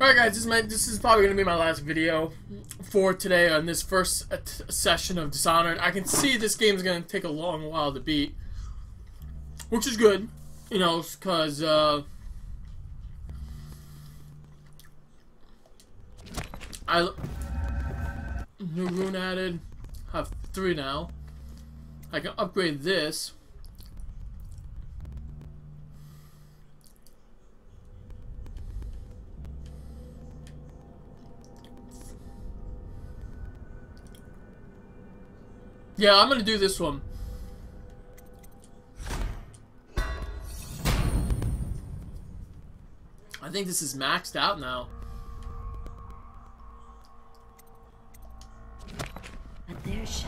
Alright guys, this is probably going to be my last video for today on this first session of Dishonored. I can see this game is going to take a long while to beat, which is good, you know, because new rune added, have 3 now. I can upgrade this. Yeah, I'm gonna do this one. I think this is maxed out now. But they're shy.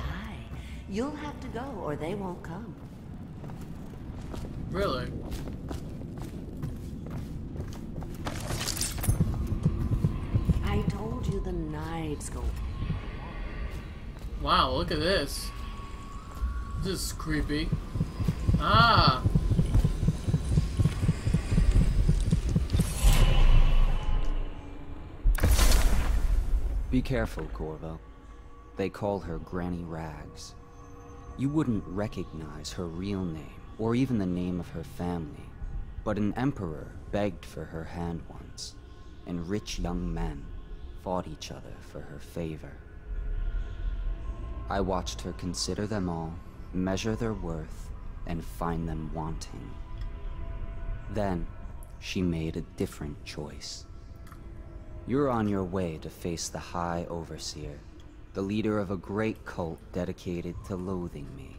You'll have to go or they won't come. Really? I told you the nights go. Wow, look at this. This is creepy. Ah! Be careful, Corvo. They call her Granny Rags. You wouldn't recognize her real name, or even the name of her family, but an emperor begged for her hand once, and rich young men fought each other for her favor. I watched her consider them all, measure their worth, and find them wanting. Then, she made a different choice. You're on your way to face the High Overseer, the leader of a great cult dedicated to loathing me.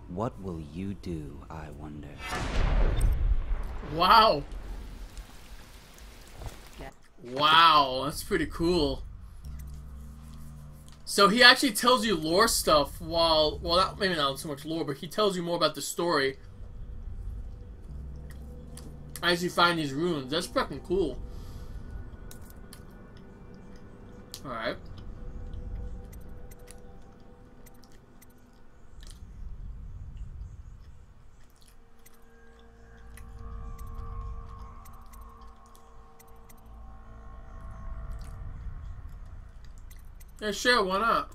What will you do, I wonder? Wow! Wow, that's pretty cool. So he actually tells you lore stuff while, well, maybe not so much lore, but he tells you more about the story as you find these runes. That's fucking cool. Alright. Yeah, sure, why not?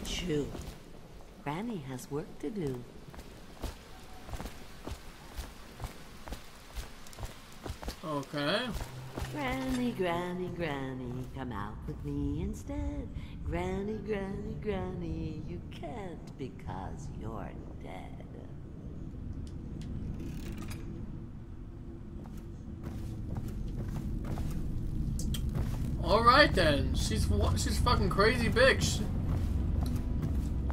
Chew. Granny has work to do. Okay. Granny, Granny, Granny, come out with me instead. Granny, Granny, Granny, you can't because you're dead. Alright then. She's fucking crazy big.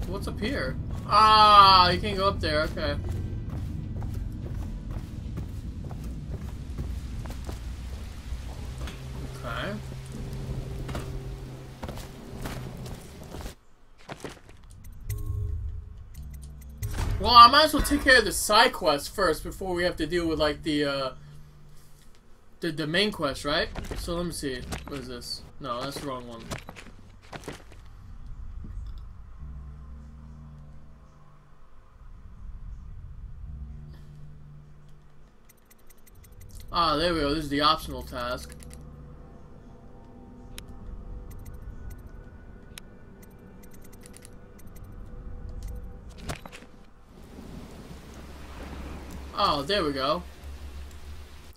What's up here? Ah, you can't go up there. Okay. Okay. Well, I might as well take care of the side quest first before we have to deal with like the main quest, right? So let me see. What is this? No, that's the wrong one. Ah, there we go. This is the optional task. Oh, there we go.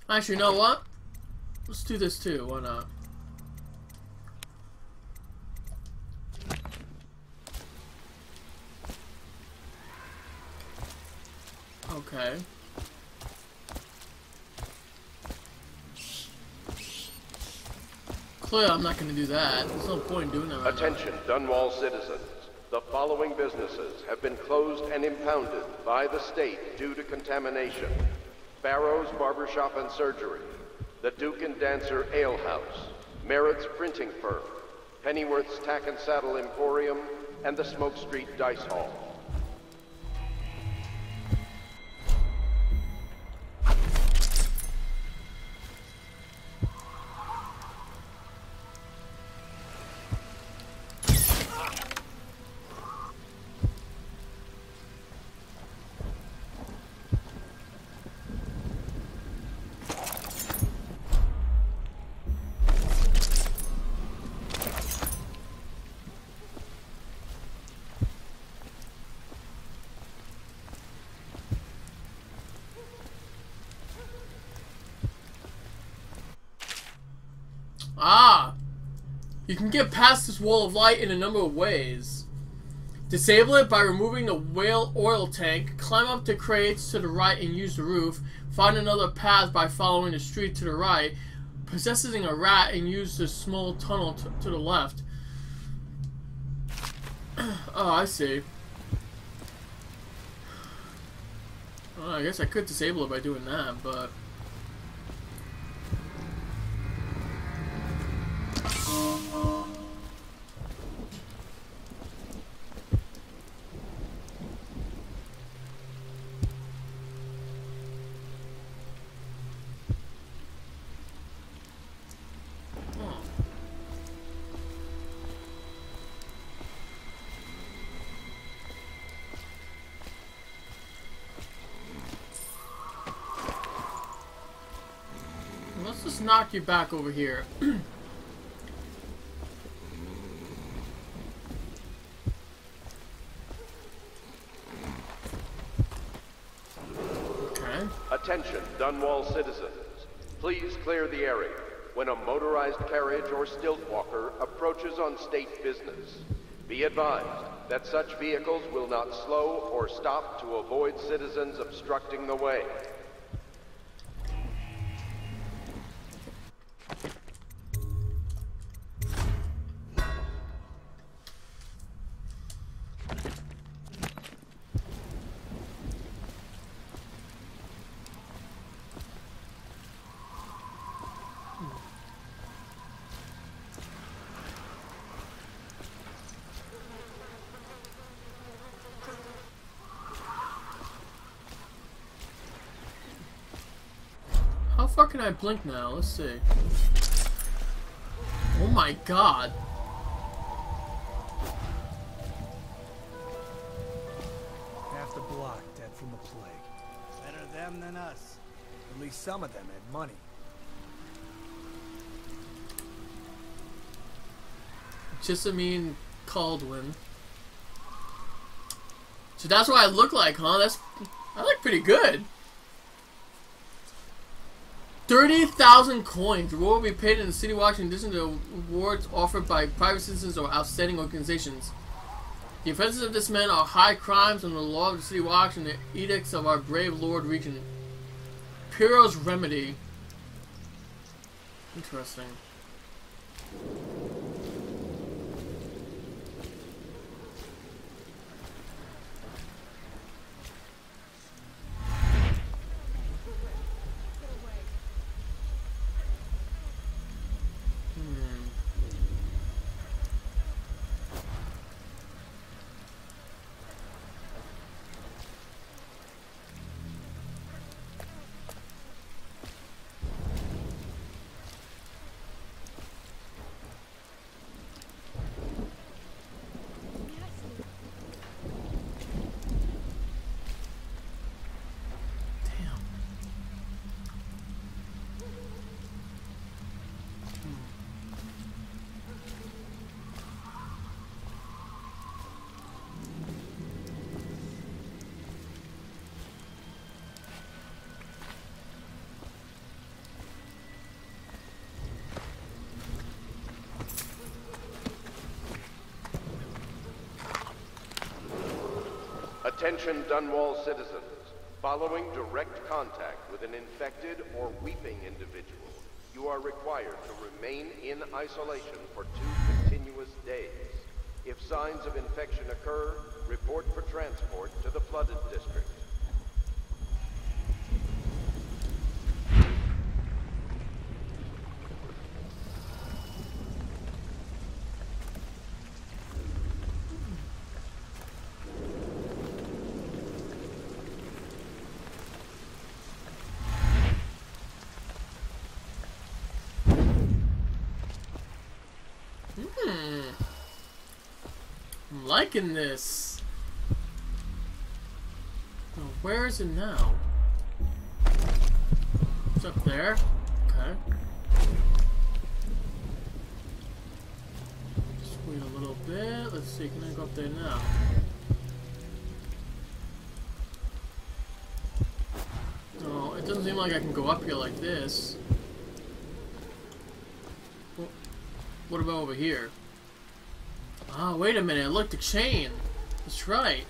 Actually, you know what? Let's do this too. Why not? Okay. Clearly, I'm not going to do that. There's no point in doing that right Attention, Dunwall citizens. The following businesses have been closed and impounded by the state due to contamination. Barrow's Barbershop and Surgery, the Duke and Dancer Ale House, Merritt's Printing Firm, Pennyworth's Tack and Saddle Emporium, and the Smoke Street Dice Hall. Ah! You can get past this wall of light in a number of ways. Disable it by removing the whale oil tank, climb up the crates to the right and use the roof, find another path by following the street to the right, possessing a rat and use the small tunnel to the left. Oh, I see. Well, I guess I could disable it by doing that, but... Let's just knock you back over here. Okay. Attention, Dunwall citizens. Please clear the area when a motorized carriage or stilt walker approaches on state business. Be advised that such vehicles will not slow or stop to avoid citizens obstructing the way. How far can I blink now? Let's see. Oh my god. Half the block dead from the plague. Better them than us. At least some of them had money. Jessamine Caldwin. So that's what I look like, huh? I look pretty good. 30,000 coins. Reward will be paid in the city watch in addition to rewards offered by private citizens or outstanding organizations. The offenses of this man are high crimes under the law of the city watch and the edicts of our brave Lord Regent. Piro's remedy. Interesting. Attention Dunwall citizens. Following direct contact with an infected or weeping individual, you are required to remain in isolation for 2 continuous days. If signs of infection occur, report for transport to the flooded district. I'm liking this. Oh, where is it now? It's up there. Okay. Just wait a little bit. Let's see, can I go up there now? No, it doesn't seem like I can go up here like this. Oh. What about over here? Ah, wait a minute. Look, the chain. That's right.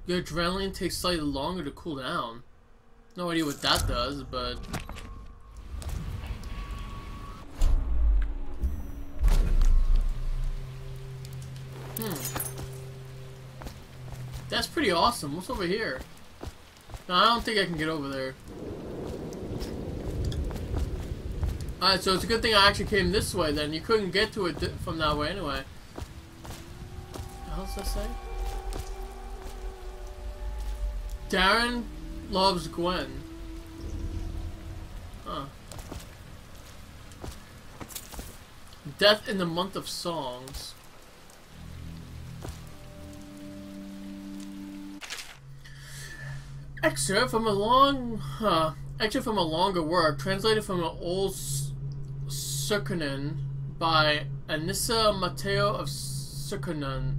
Your adrenaline takes slightly longer to cool down. No idea what that does, but... That's pretty awesome. What's over here? No, I don't think I can get over there. Alright, so it's a good thing I actually came this way then. You couldn't get to it from that way anyway. What the hell does that say? Darren loves Gwen. Huh. Death in the Month of Songs. Excerpt from a longer work, translated from an old Circanen by Anissa Matteo of Circonens.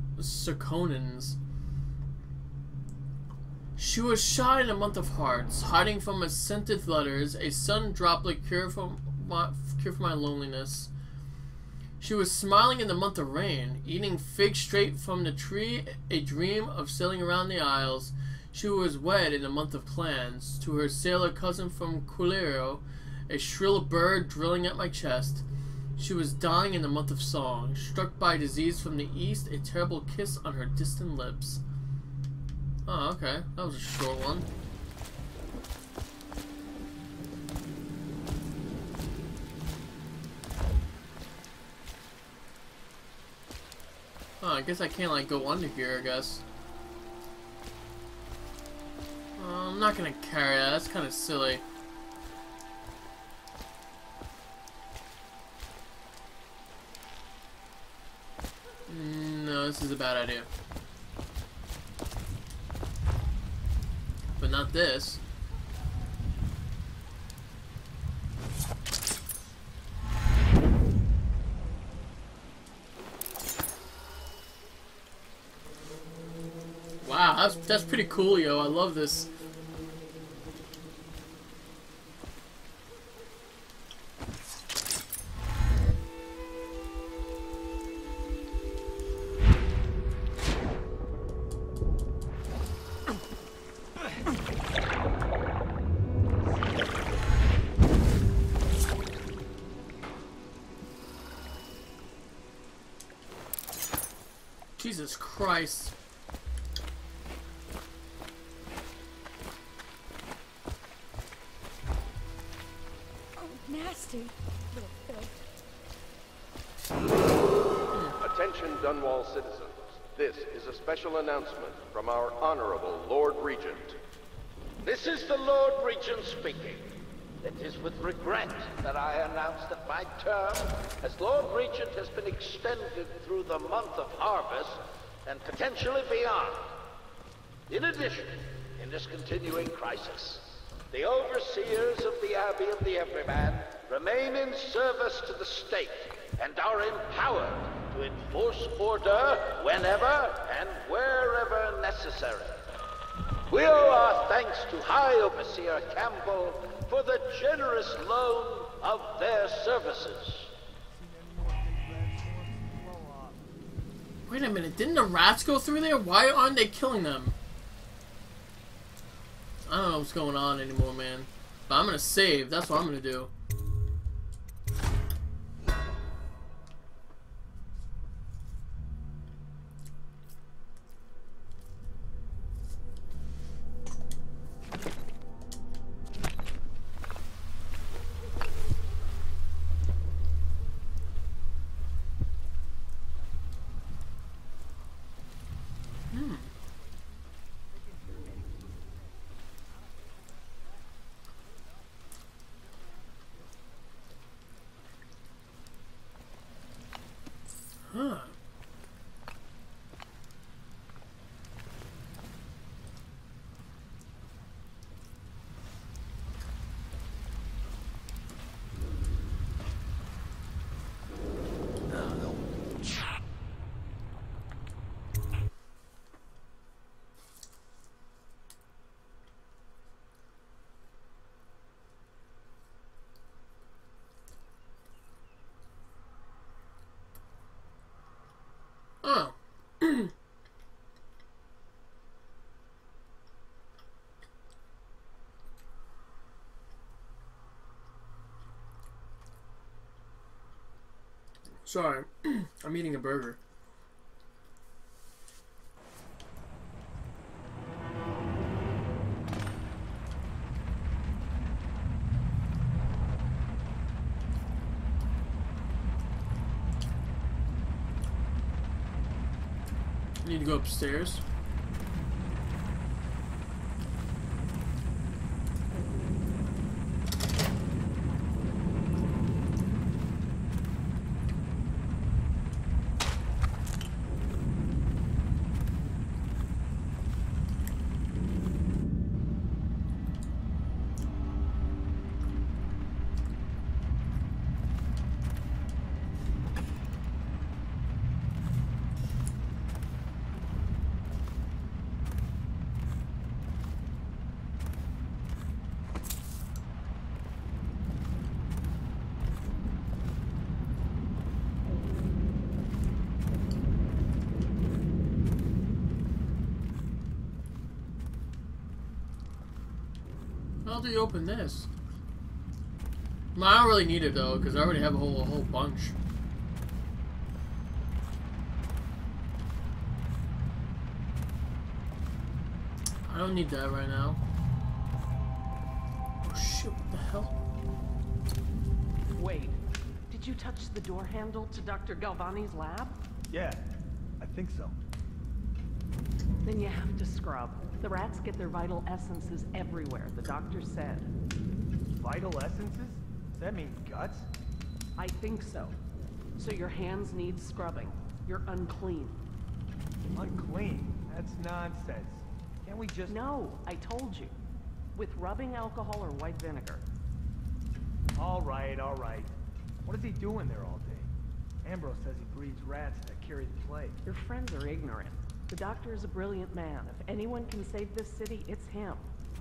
She was shy in the month of hearts, hiding from her scented letters, a sun droplet cure for my loneliness. She was smiling in the month of rain, eating figs straight from the tree, a dream of sailing around the isles. She was wed in the month of clans, to her sailor cousin from Culero, a shrill bird drilling at my chest. She was dying in the month of song, struck by disease from the east, a terrible kiss on her distant lips. Oh, okay. That was a short one. Oh, I guess I can't, like, go under here, I guess. I'm not gonna carry that. That's kind of silly. No, this is a bad idea. But not this. Wow, that's pretty cool, yo. I love this. Jesus Christ. Oh, nasty. Attention Dunwall citizens. This is a special announcement from our Honorable Lord Regent. This is the Lord Regent speaking. It is with regret that I announce that my term as Lord Regent has been extended through the month of harvest and potentially beyond. In addition, in this continuing crisis, the overseers of the Abbey of the Everyman remain in service to the state and are empowered to enforce order whenever and wherever necessary. We owe our thanks to High Overseer Campbell for the generous loan of their services. Wait a minute, didn't the rats go through there? Why aren't they killing them? I don't know what's going on anymore, man. But I'm gonna save, that's what I'm gonna do. Huh. Oh. Sorry, I'm eating a burger. I need to go upstairs. How do you open this? No, I don't really need it though, because I already have a whole bunch. I don't need that right now. Oh shit, what the hell? Wait, did you touch the door handle to Dr. Galvani's lab? Yeah, I think so. Then you have to scrub. The rats get their vital essences everywhere, the doctor said. Vital essences? Does that mean guts? I think so. So your hands need scrubbing. You're unclean. Unclean? That's nonsense. Can't we just... No, I told you. With rubbing alcohol or white vinegar. All right, all right. What is he doing there all day? Ambrose says he breeds rats that carry the plague. Your friends are ignorant. The doctor is a brilliant man. If anyone can save this city, it's him.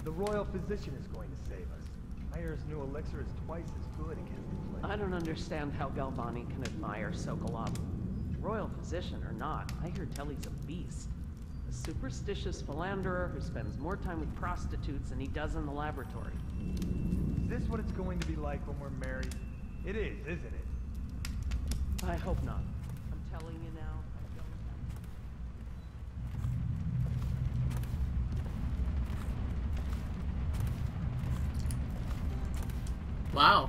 The royal physician is going to save us. I hear his new elixir is twice as good against the plague. I don't understand how Galvani can admire Sokolov. Royal physician or not, I hear tell he's a beast. A superstitious philanderer who spends more time with prostitutes than he does in the laboratory. Is this what it's going to be like when we're married? It is, isn't it? I hope not. I'm telling you now. Wow.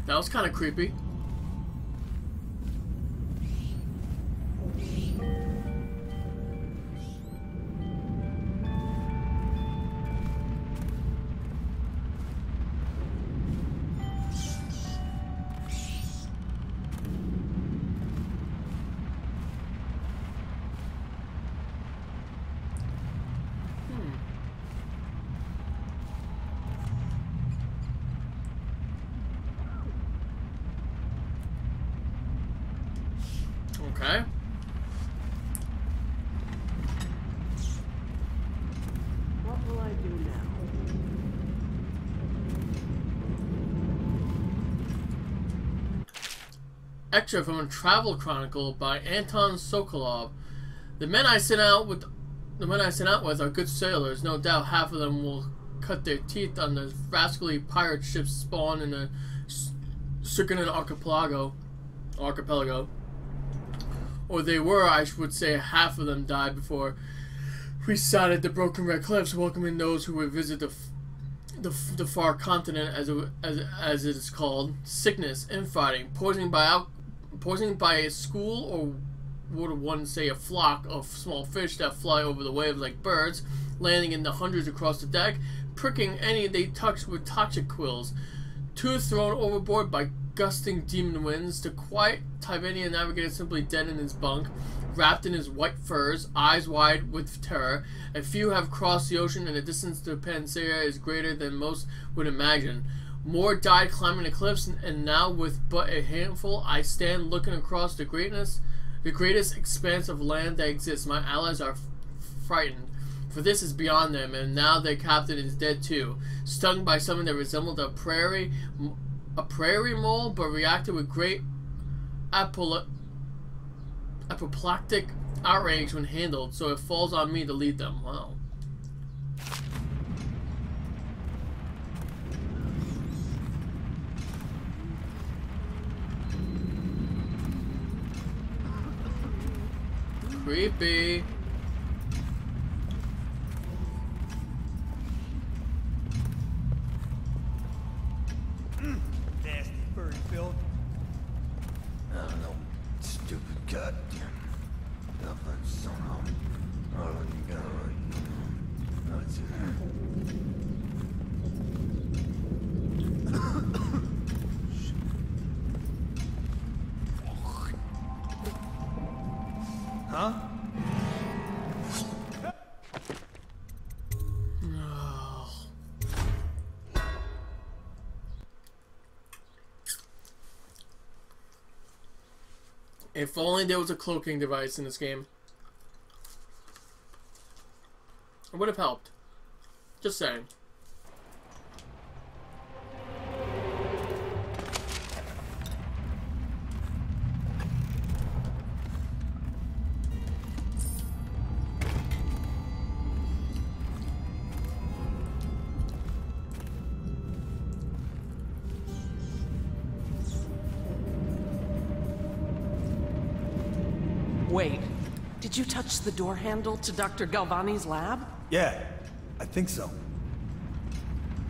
That was kind of creepy. Okay. extra from a travel chronicle by Anton Sokolov. The men I sent out with are good sailors. No doubt half of them will cut their teeth on the rascally pirate ships spawned in the Circular archipelago. Or they were, I would say, half of them died before we sighted the broken red cliffs, welcoming those who would visit the far continent, as it is called. Sickness, infighting, poisoning by a school, or would one say a flock of small fish that fly over the waves like birds, landing in the hundreds across the deck, pricking any they touch with toxic quills. Two thrown overboard by gusting demon winds. The quiet Tiberian navigator simply dead in his bunk, wrapped in his white furs, eyes wide with terror. A few have crossed the ocean, and the distance to Panacea is greater than most would imagine. More died climbing the cliffs, and now with but a handful, I stand looking across the greatest expanse of land that exists. My allies are frightened, for this is beyond them, and now their captain is dead too, stung by something that resembled a prairie mole, but reacted with great apoplectic outrage when handled, so it falls on me to lead them. Wow. Creepy. Nasty bird filth. I don't know. Stupid goddamn. Nothing somehow. Oh, God. That's it. Huh? If only there was a cloaking device in this game. It would have helped. Just saying. Wait, did you touch the door handle to Dr. Galvani's lab? Yeah, I think so.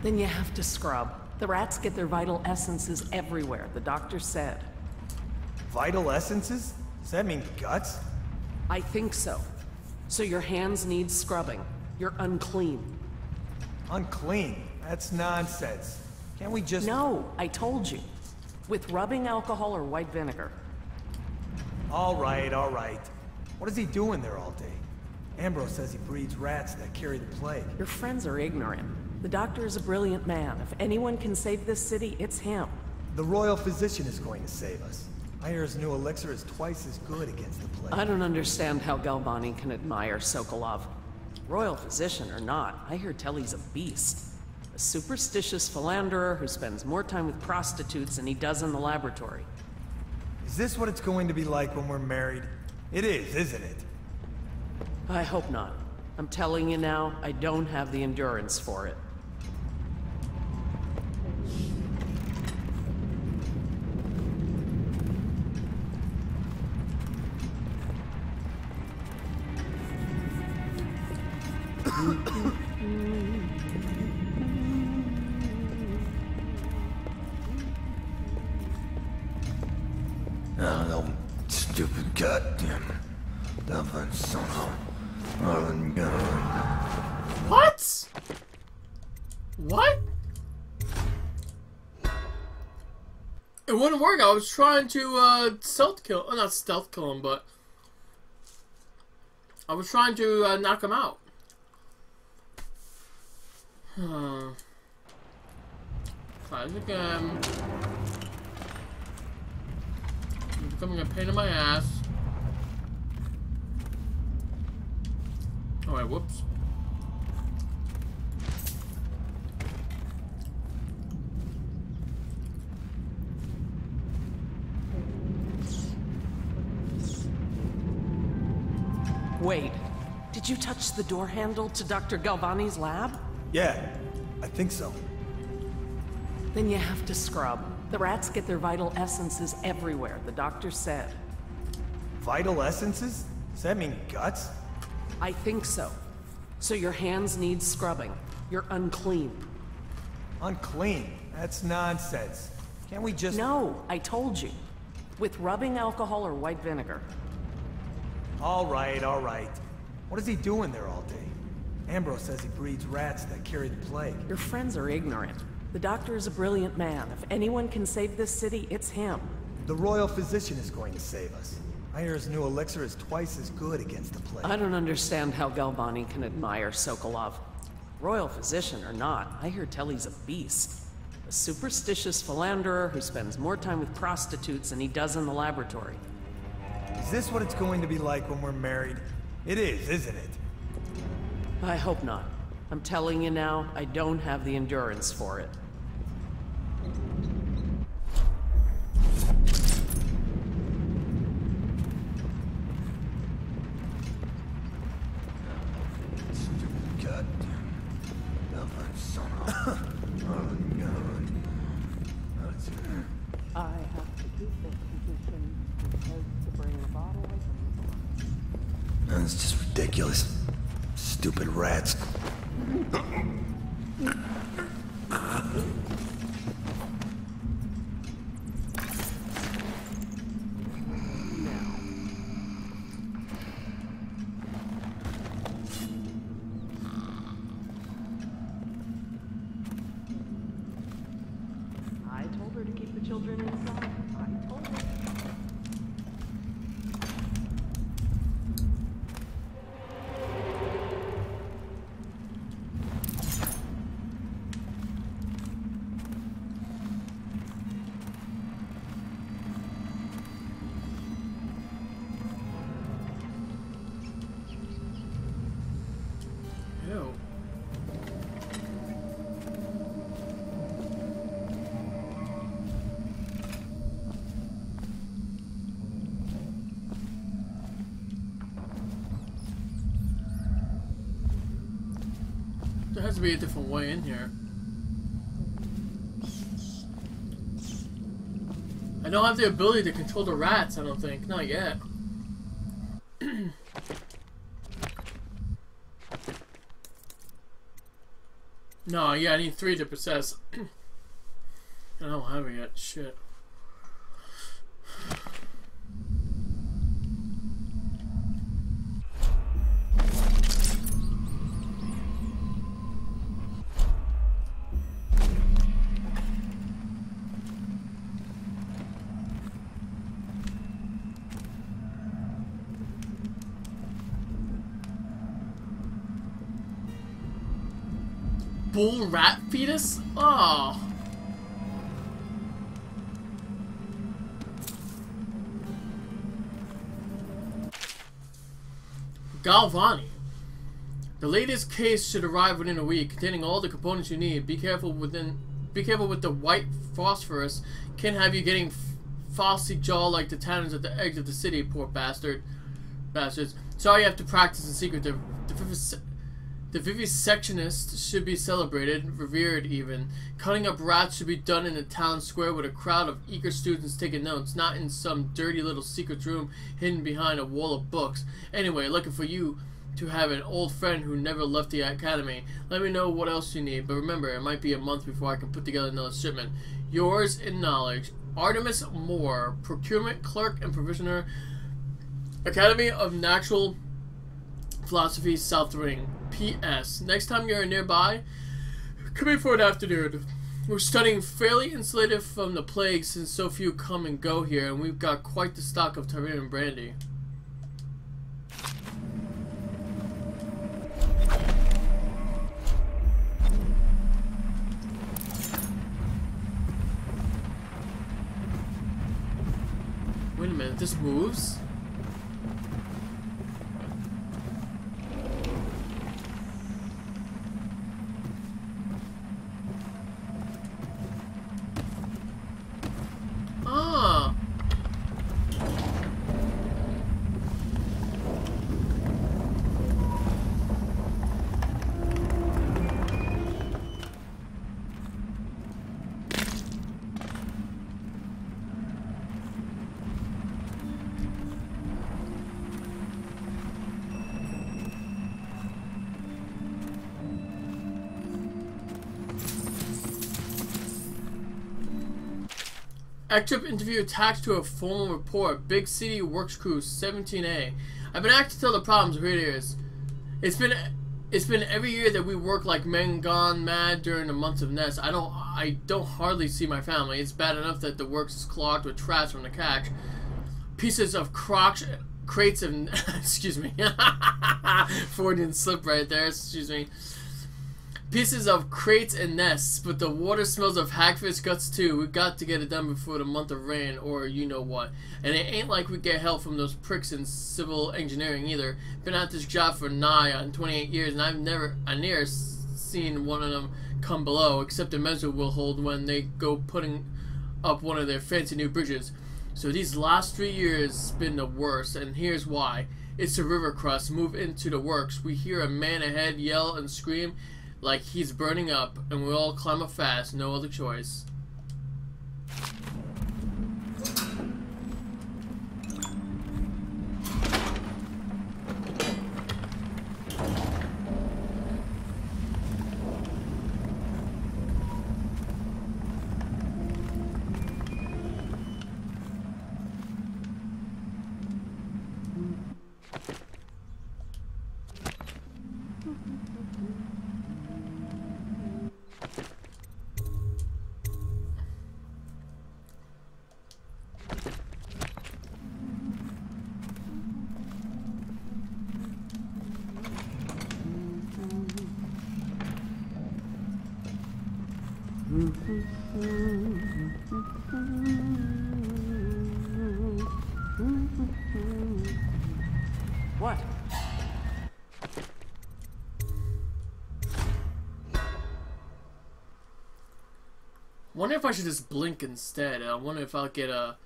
Then you have to scrub. The rats get their vital essences everywhere, the doctor said. Vital essences? Does that mean guts? I think so. So your hands need scrubbing. You're unclean. Unclean? That's nonsense. Can't we just... No, I told you. With rubbing alcohol or white vinegar. All right, all right. What is he doing there all day? Ambrose says he breeds rats that carry the plague. Your friends are ignorant. The doctor is a brilliant man. If anyone can save this city, it's him. The royal physician is going to save us. I hear his new elixir is twice as good against the plague. I don't understand how Galvani can admire Sokolov. Royal physician or not, I hear tell he's a beast. A superstitious philanderer who spends more time with prostitutes than he does in the laboratory. Is this what it's going to be like when we're married? It is, isn't it? I hope not. I'm telling you now, I don't have the endurance for it. I don't know. Stupid goddamn. Nothing somehow. Oh, God. What? What? It wouldn't work. I was trying to not stealth kill him, but I was trying to knock him out. Try this again. It's becoming a pain in my ass. Oh wait, whoops. Wait, did you touch the door handle to Dr. Galvani's lab? Yeah, I think so. Then you have to scrub. The rats get their vital essences everywhere, the doctor said. Vital essences? Does that mean guts? I think so. So your hands need scrubbing. You're unclean. Unclean? That's nonsense. Can't we just... No, I told you. With rubbing alcohol or white vinegar. All right. What is he doing there all day? Ambrose says he breeds rats that carry the plague. Your friends are ignorant. The doctor is a brilliant man. If anyone can save this city, it's him. The royal physician is going to save us. I hear his new elixir is twice as good against the plague. I don't understand how Galvani can admire Sokolov. Royal physician or not, I hear tell he's a beast. A superstitious philanderer who spends more time with prostitutes than he does in the laboratory. Is this what it's going to be like when we're married? It is, isn't it? I hope not. I'm telling you now, I don't have the endurance for it. I have to keep this position because to bring a bottle opens. That's just ridiculous. Stupid rats. I told her to keep the children inside. I told her. Ew. There has to be a different way in here. I don't have the ability to control the rats, I don't think. Not yet. No, yeah, I need 3 to possess. I don't have it yet. Shit. Bull rat fetus? Oh. Galvani. The latest case should arrive within a week, containing all the components you need. Be careful with the white phosphorus. Can't have you getting frosty jaw like the tanners at the edge of the city, poor bastards. Sorry you have to practice in secret. The vivisectionist should be celebrated, revered even. Cutting up rats should be done in the town square with a crowd of eager students taking notes, not in some dirty little secret room hidden behind a wall of books. Anyway, looking for you to have an old friend who never left the academy. Let me know what else you need, but remember, it might be a month before I can put together another shipment. Yours in knowledge, Artemis Moore, procurement clerk and provisioner, Academy of Natural Philosophy, South Ring. P.S. Next time you're nearby, come in for an afternoon. We're studying fairly insulated from the plague since so few come and go here, and we've got quite the stock of Tyrian brandy. Wait a minute, this moves? Excerpt interview attached to a formal report. Big City Works Crew 17A. I've been asked to tell the problems. Here it is. It's been every year that we work like men gone mad during the months of Ness. I don't hardly see my family. It's bad enough that the works is clogged with trash from the catch. Pieces of crates of excuse me. Freudian slip right there. Excuse me. Pieces of crates and nests, but the water smells of hagfish guts too. We got to get it done before the month of rain, or you know what. And it ain't like we get help from those pricks in civil engineering either. Been at this job for nigh on 28 years, and I've never seen one of them come below, except the measure will hold when they go putting up one of their fancy new bridges. So these last 3 years been the worst, and here's why. It's the river crust. Move into the works. We hear a man ahead yell and scream like he's burning up, and we all climb up fast, no other choice. What? Wonder if I should just blink instead. I wonder if I'll get a...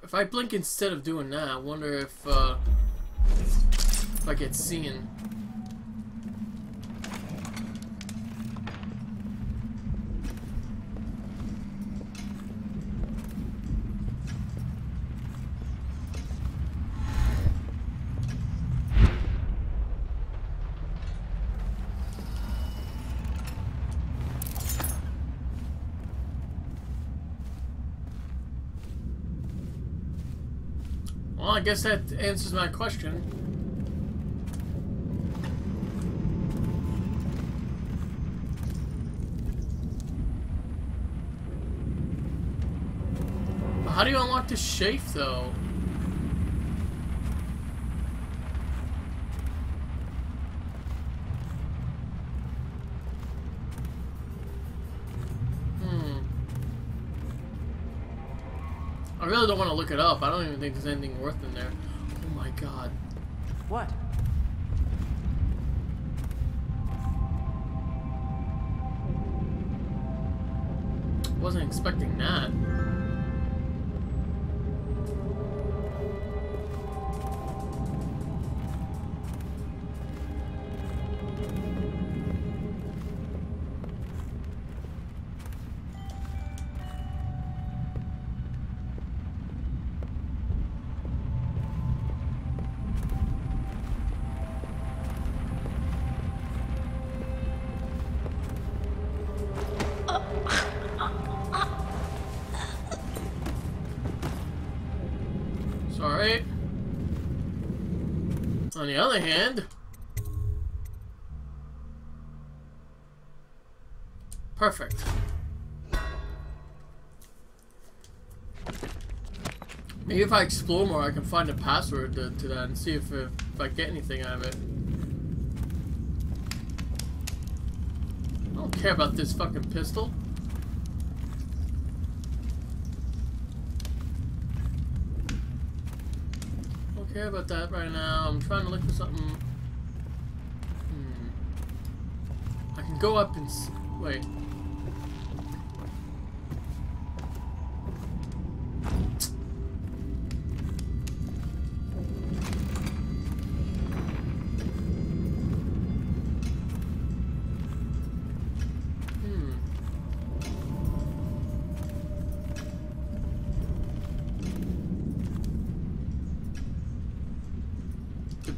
If I blink instead of doing that, I wonder if I get seen. Well, I guess that answers my question. How do you unlock the safe, though? I really don't want to look it up. I don't even think there's anything worth in there. Oh my god. What? Wasn't expecting that. Sorry. On the other hand, perfect. Maybe if I explore more, I can find a password to that and see if I get anything out of it. I don't care about this fucking pistol. Care about that right now. I'm trying to look for something. I can go up and wait.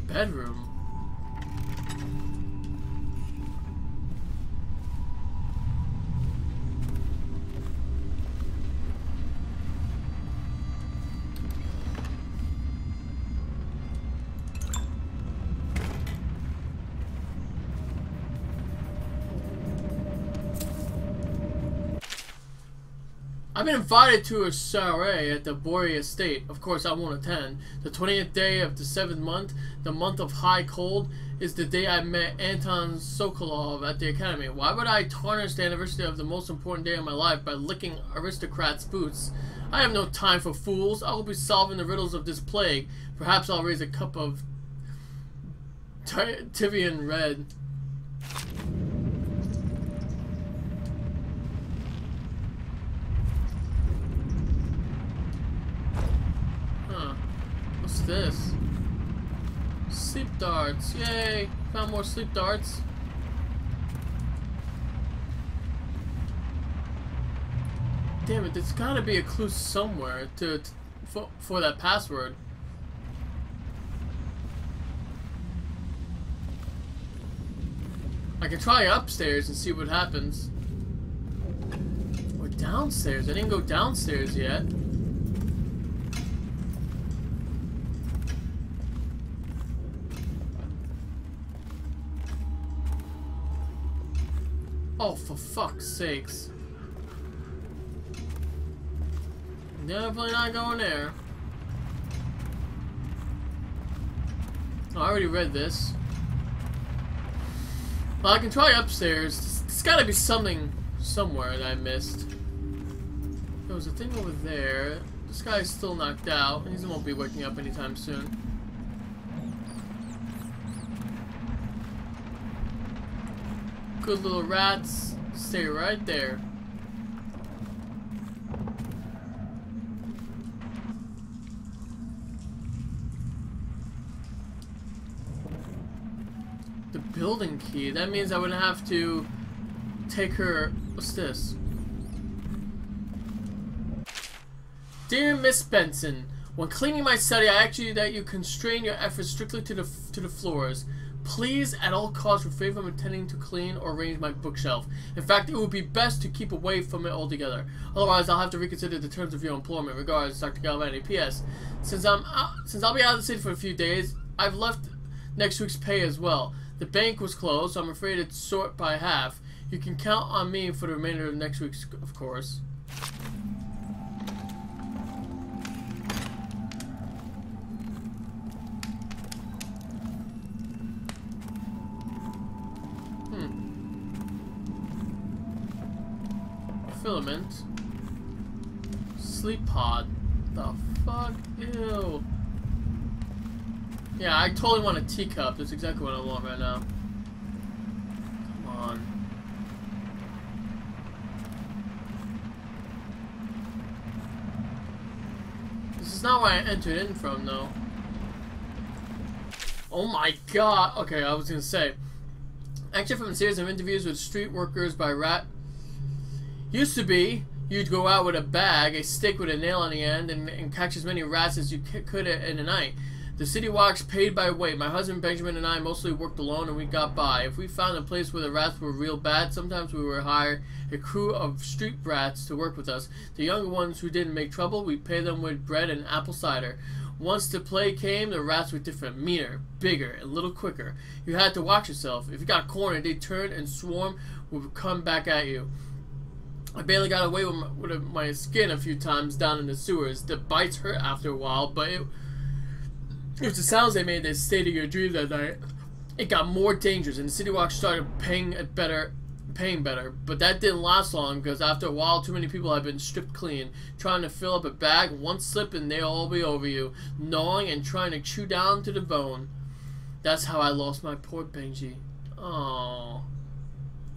Bedroom. I've been invited to a soiree at the Bory Estate. Of course, I won't attend. The 20th day of the 7th month, the month of high cold, is the day I met Anton Sokolov at the academy. Why would I tarnish the anniversary of the most important day of my life by licking aristocrats' boots? I have no time for fools. I will be solving the riddles of this plague. Perhaps I'll raise a cup of Tivian Red. What's this? Sleep darts. Yay! Found more sleep darts. Damn it, there's gotta be a clue somewhere for that password. I can try upstairs and see what happens. Or downstairs. I didn't go downstairs yet. Oh, for fuck's sakes. Definitely not going there. Oh, I already read this. Well, I can try upstairs. There's gotta be something somewhere that I missed. There was a thing over there. This guy's still knocked out. He won't be waking up anytime soon. Good little rats. Stay right there. The building key. That means I would have to take her. What's this? Dear Miss Benson, when cleaning my study, I ask you that you constrain your efforts strictly to the floors. Please, at all costs, refrain from intending to clean or arrange my bookshelf. In fact, it would be best to keep away from it altogether. Otherwise, I'll have to reconsider the terms of your employment. Regards, Dr. Galvani. P.S. Since I'll be out of the city for a few days, I've left next week's pay as well. The bank was closed, so I'm afraid it's short by half. You can count on me for the remainder of next week's, of course. Filament. Sleep pod. The fuck? Ew. Yeah, I totally want a teacup. That's exactly what I want right now. Come on. This is not where I entered in from, though. Oh my god. Okay, I was gonna say. Actually, from a series of interviews with street workers by Rat. Used to be, you'd go out with a bag, a stick with a nail on the end, and catch as many rats as you could in a night. The city walks paid by weight. My husband Benjamin and I mostly worked alone, and we got by. If we found a place where the rats were real bad, sometimes we would hire a crew of street rats to work with us. The younger ones who didn't make trouble, we'd pay them with bread and apple cider. Once the plague came, the rats were different, meaner, bigger, and a little quicker. You had to watch yourself. If you got cornered, they'd turn and swarm would come back at you. I barely got away with my skin a few times down in the sewers. The bites hurt after a while, but it was the sounds they made that stayed in your dreams that night. It got more dangerous, and the city walk started paying better. But that didn't last long, because after a while, too many people had been stripped clean. Trying to fill up a bag, one slip and they'll all be over you, gnawing and trying to chew down to the bone. That's how I lost my poor Benji. Oh,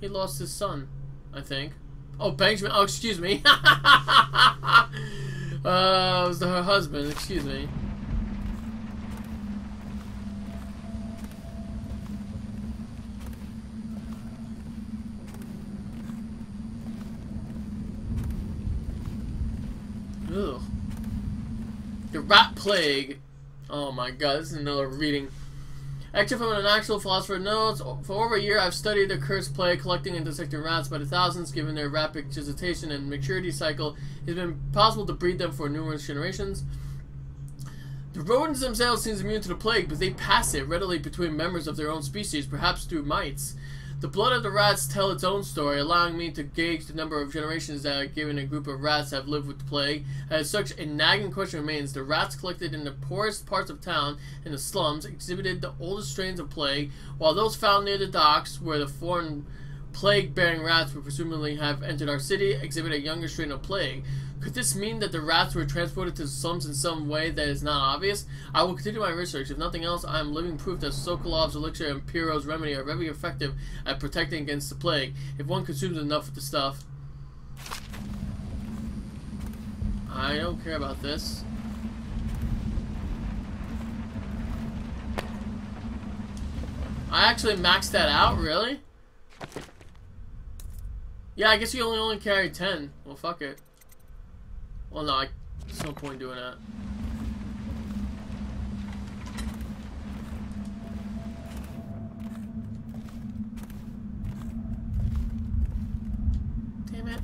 he lost his son, I think. Oh, Benjamin. Oh, excuse me. It was her husband. Excuse me. Ugh. The rat plague. Oh my god, this is another reading. Actually, from an actual philosopher notes, for over a year I've studied the cursed plague, collecting and dissecting rats by the thousands. Given their rapid gestation and maturity cycle, it's been possible to breed them for numerous generations. The rodents themselves seem immune to the plague, but they pass it readily between members of their own species, perhaps through mites. The blood of the rats tell its own story, allowing me to gauge the number of generations that are given a group of rats have lived with the plague. As such, a nagging question remains. The rats collected in the poorest parts of town, in the slums, exhibited the oldest strains of plague, while those found near the docks, where the foreign plague-bearing rats would presumably have entered our city, exhibit a younger strain of plague. Could this mean that the rats were transported to the slums in some way that is not obvious? I will continue my research. If nothing else, I am living proof that Sokolov's elixir and Piro's remedy are very effective at protecting against the plague, if one consumes enough of the stuff. I don't care about this. I actually maxed that out, really? Yeah, I guess you only carry 10. Well, fuck it. Well, no, there's no point doing that. Damn it.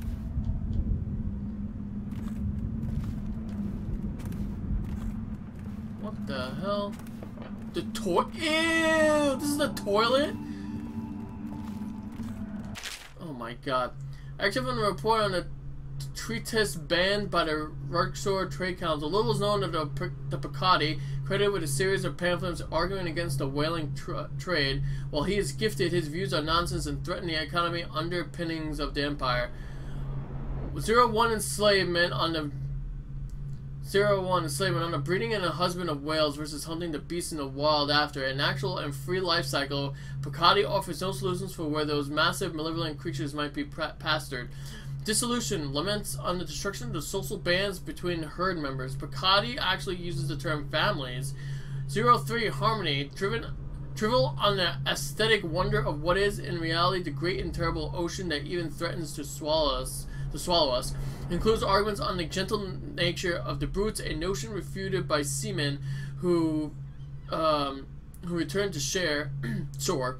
What the hell? The Ew! This is the toilet? Oh my god. Actually, from the report on the treatise banned by the Rexor Trade Council, little is known of the Picardi, credited with a series of pamphlets arguing against the whaling trade. While he is gifted, his views are nonsense and threaten the economy underpinnings of the empire. 01 enslavement on the breeding and a husband of whales versus hunting the beasts in the wild after an actual and free life cycle. Picardi offers no solutions for where those massive malevolent creatures might be pastured. Dissolution laments on the destruction of the social bands between herd members. Picardi actually uses the term families. 03 harmony, trivial on the aesthetic wonder of what is in reality the great and terrible ocean that even threatens to swallow us. Includes arguments on the gentle nature of the brutes, a notion refuted by seamen who returned to shore,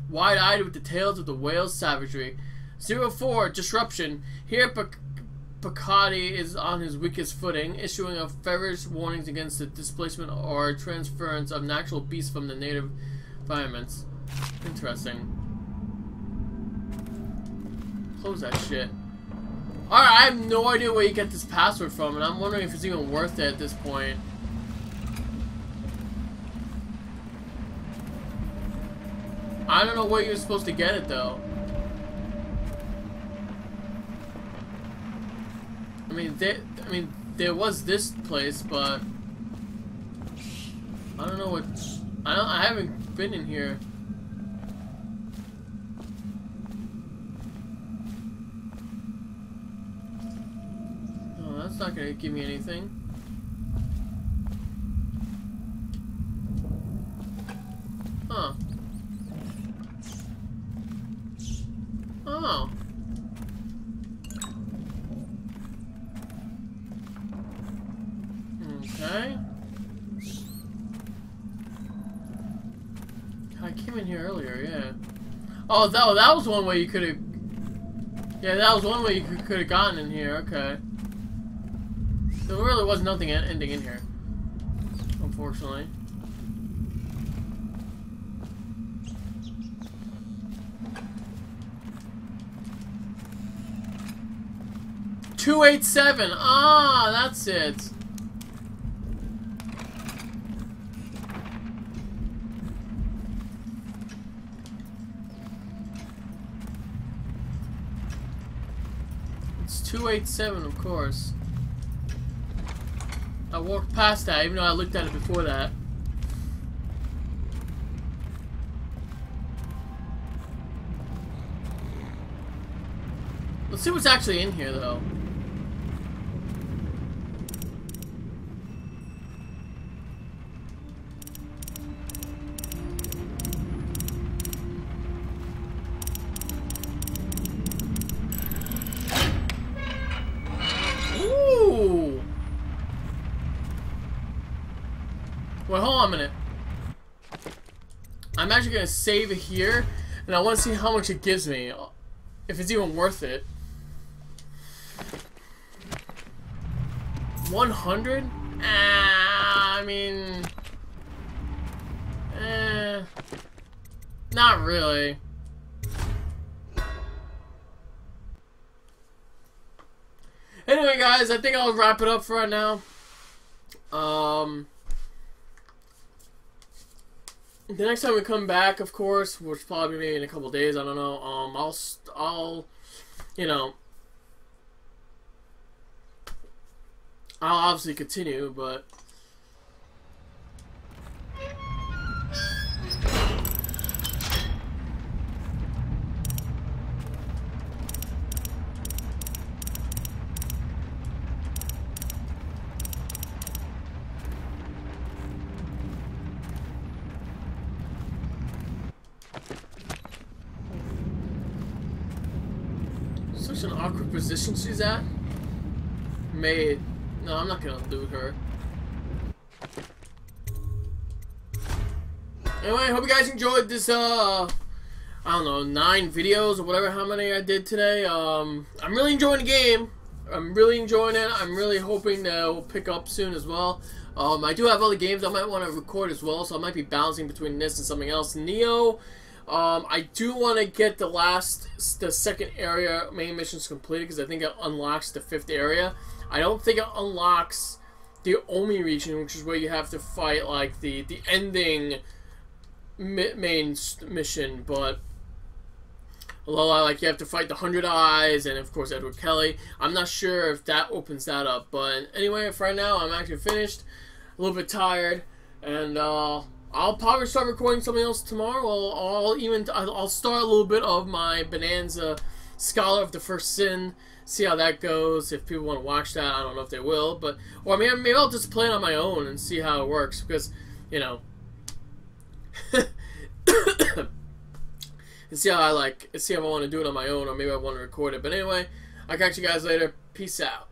wide-eyed with the tales of the whale's savagery. 04 disruption. Here Picardi is on his weakest footing, issuing a ferocious warnings against the displacement or transference of natural beasts from the native environments. Interesting. Close that shit. Alright, I have no idea where you get this password from, and I'm wondering if it's even worth it at this point. I don't know where you're supposed to get it, though. I mean, there was this place, but I don't know what. I haven't been in here. Oh, that's not gonna give me anything. Huh. Oh. Okay. I came in here earlier, yeah. Oh, that was one way you could have. Yeah, that was one way you could have gotten in here. Okay. There really was nothing ending in here, unfortunately. $287. Ah, that's it. It's 287, of course. I walked past that, even though I looked at it before that. Let's see what's actually in here, though. Wait, hold on a minute. I'm actually gonna save it here, and I want to see how much it gives me, if it's even worth it. 100? I mean, not really. guys, I think I'll wrap it up for right now. The next time we come back, of course, which probably maybe in a couple days, I don't know. I'll, you know, I'll obviously continue, but. Such an awkward position she's at. Maid. No, I'm not gonna loot her. Anyway, hope you guys enjoyed this, I don't know, 9 videos or whatever, how many I did today. I'm really enjoying the game. I'm really enjoying it. I'm really hoping that it will pick up soon as well. I do have other games I might want to record as well, so I might be bouncing between this and something else. Neo. I do want to get the second area main missions completed because I think it unlocks the 5th area. I don't think it unlocks the Omi region, which is where you have to fight like the ending main mission. But although like you have to fight the 100 Eyes and of course Edward Kelly, I'm not sure if that opens that up. But anyway, for right now, I'm actually finished. A little bit tired, and I'll probably start recording something else tomorrow. I'll start a little bit of my Bonanza Scholar of the First Sin. See how that goes. If people want to watch that, I don't know if they will, but or maybe I'll just play it on my own and see how it works because, you know, and see how I want to do it on my own, or maybe I want to record it. But anyway, I'll catch you guys later. Peace out.